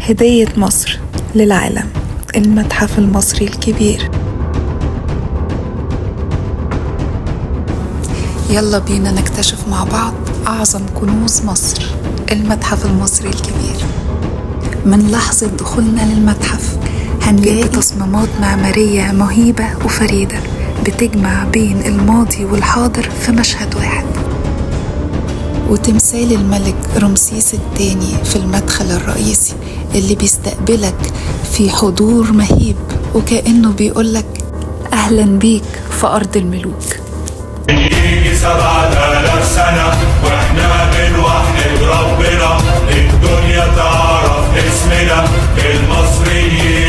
هدية مصر للعالم، المتحف المصري الكبير. يلا بينا نكتشف مع بعض أعظم كنوز مصر، المتحف المصري الكبير. من لحظة دخولنا للمتحف هنلاقي تصميمات معمارية مهيبة وفريدة بتجمع بين الماضي والحاضر في مشهد واحد. وتمثال الملك رمسيس الثاني في المدخل الرئيسي اللي بيستقبلك في حضور مهيب، وكأنه بيقولك أهلا بيك في أرض الملوك. يجي 7000 سنة واحنا بنوحد ربنا، الدنيا تعرف اسمنا المصريين.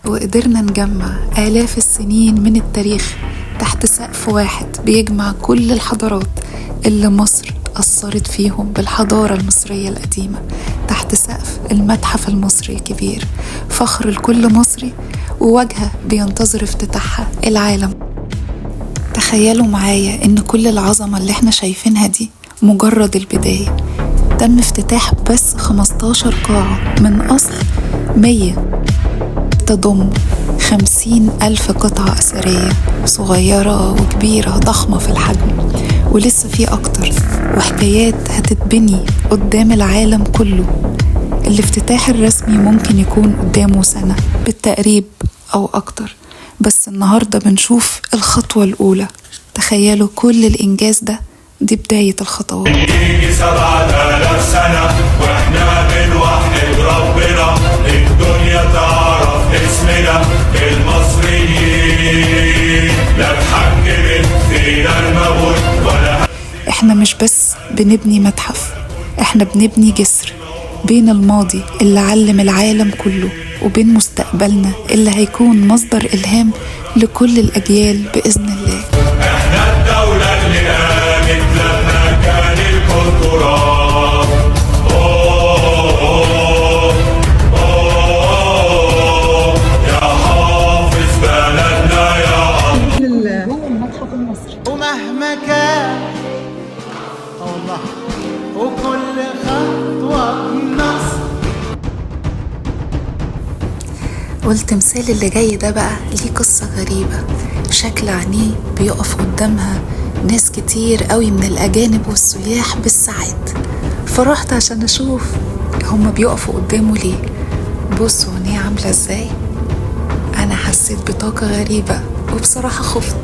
وقدرنا نجمع آلاف السنين من التاريخ تحت سقف واحد بيجمع كل الحضارات اللي مصر أثرت فيهم بالحضارة المصرية القديمة، تحت سقف المتحف المصري الكبير، فخر لكل مصري وواجهة بينتظر افتتاحها العالم. تخيلوا معايا إن كل العظمة اللي احنا شايفينها دي مجرد البداية. تم افتتاح بس 15 قاعة من أصل 100، تضم 50,000 قطعة أثرية صغيرة وكبيرة ضخمة في الحجم، ولسه في أكتر وحكايات هتتبني قدام العالم كله. الافتتاح الرسمي ممكن يكون قدامه سنة بالتقريب أو أكتر، بس النهاردة بنشوف الخطوة الأولى. تخيلوا كل الإنجاز ده، دي بداية الخطوات. يجي 7000 سنة واحنا بنوحد ربنا، الدنيا تعرف اسمنا المصريين، لا تحكمت فينا الموت ولا. احنا مش بس بنبني متحف، احنا بنبني جسر بين الماضي اللي علم العالم كله وبين مستقبلنا اللي هيكون مصدر إلهام لكل الأجيال بإذن الله. احنا الدولة اللي قامت لما كان الكون تراب. يا حافظ بلدنا يا الله. المتحف المصري ومهما كان الله وكل خطوة بنصر. والتمثال اللي جاي ده بقى ليه قصة غريبة، شكل عينيه بيقف قدامها ناس كتير قوي من الأجانب والسياح بالساعات، فرحت عشان أشوف هما بيقفوا قدامه ليه. بصوا عينيه عاملة ازاي. أنا حسيت بطاقة غريبة وبصراحة خفت.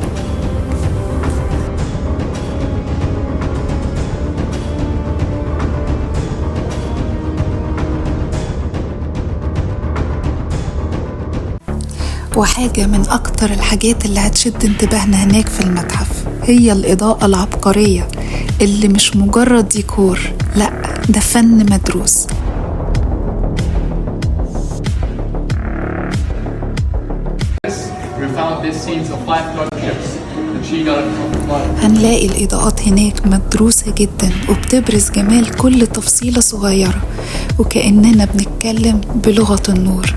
وحاجة من أكتر الحاجات اللي هتشد انتباهنا هناك في المتحف هي الإضاءة العبقرية اللي مش مجرد ديكور، لأ ده فن مدروس. هنلاقي الإضاءات هناك مدروسة جدا وبتبرز جمال كل تفصيلة صغيرة، وكأننا بنتكلم بلغة النور.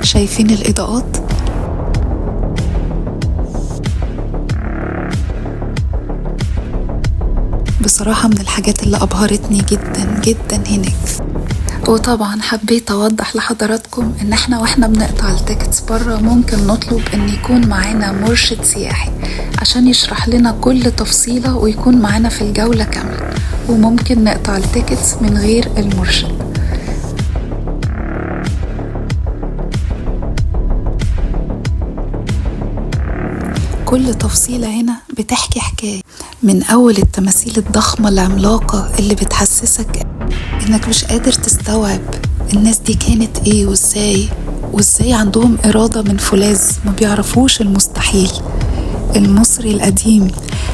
شايفين الإضاءات؟ بصراحة من الحاجات اللي أبهرتني جدا جدا هناك. وطبعا حبيت أوضح لحضراتكم إن احنا واحنا بنقطع التيكتس برا ممكن نطلب إن يكون معانا مرشد سياحي عشان يشرح لنا كل تفصيلة ويكون معانا في الجولة كاملة، وممكن نقطع التيكتس من غير المرشد. كل تفصيلة هنا بتحكي حكاية، من أول التماثيل الضخمة العملاقة اللي بتحسسك إنك مش قادر تستوعب الناس دي كانت إيه وإزاي عندهم إرادة من فولاذ ما بيعرفوش المستحيل. المصري القديم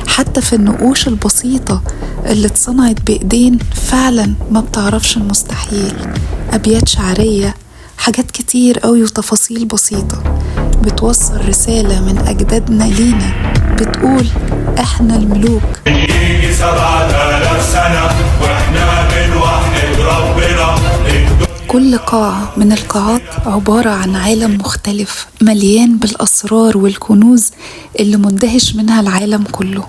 حتى في النقوش البسيطة اللي اتصنعت بإيدين فعلا ما بتعرفش المستحيل، أبيات شعرية، حاجات كتير قوي وتفاصيل بسيطة بتوصل رسالة من أجدادنا لينا بتقول إحنا الملوك. يجي 7000 سنة واحنا بنوحد ربنا. كل قاعة من القاعات عبارة عن عالم مختلف مليان بالأسرار والكنوز اللي مندهش منها العالم كله.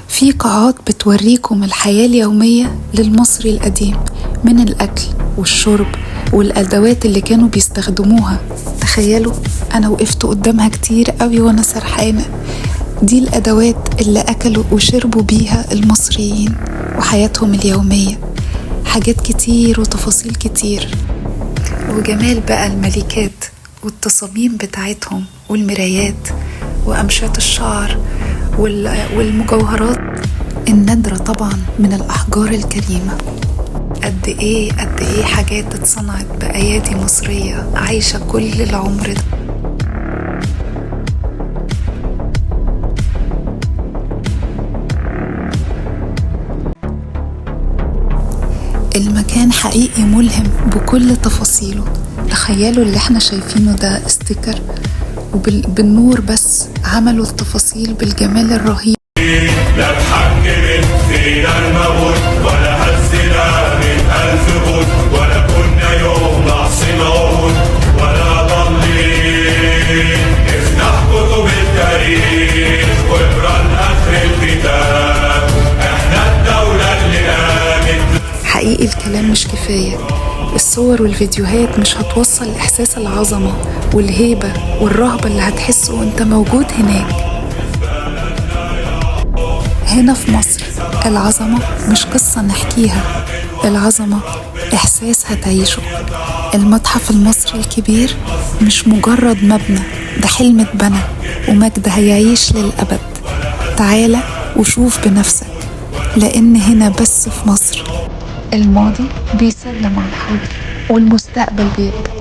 في قاعات بتوريكم الحياة اليومية للمصري القديم، من الأكل والشرب والأدوات اللي كانوا بيستخدموها. تخيلوا أنا وقفت قدامها كتير قوي وأنا سرحانة. دي الأدوات اللي أكلوا وشربوا بيها المصريين وحياتهم اليومية، حاجات كتير وتفاصيل كتير. وجمال بقى الملكات والتصاميم بتاعتهم والمرايات وأمشات الشعر والمجوهرات النادرة طبعا من الأحجار الكريمة. قد إيه حاجات اتصنعت بأيادي مصرية عايشة كل العمر ده. المكان حقيقي ملهم بكل تفاصيله. تخيلوا اللي احنا شايفينه ده استيكر، وبالنور بس عملوا التفاصيل بالجمال الرهيب. لا تحكم فينا الموت ولا هزنا من ألف موت، ولا كنا يوم نعصي موت ولا ضالين. افتح كتب التاريخ واقرا لآخر الكتاب، احنا الدولة اللي قامت. حقيقي الكلام مش كفاية، الصور والفيديوهات مش هتوصل إحساس العظمة والهيبة والرهبة اللي هتحسه وانت موجود هناك. هنا في مصر العظمة مش قصة نحكيها، العظمة إحساس هتعيشه. المتحف المصري الكبير مش مجرد مبنى، ده حلم اتبنى ومجد هيعيش للأبد. تعالى وشوف بنفسك، لأن هنا بس في مصر الماضي بيسلم على الحاضر والمستقبل بيبدأ.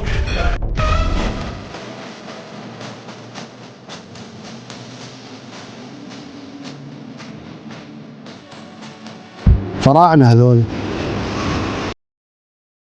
فراعنة هذول.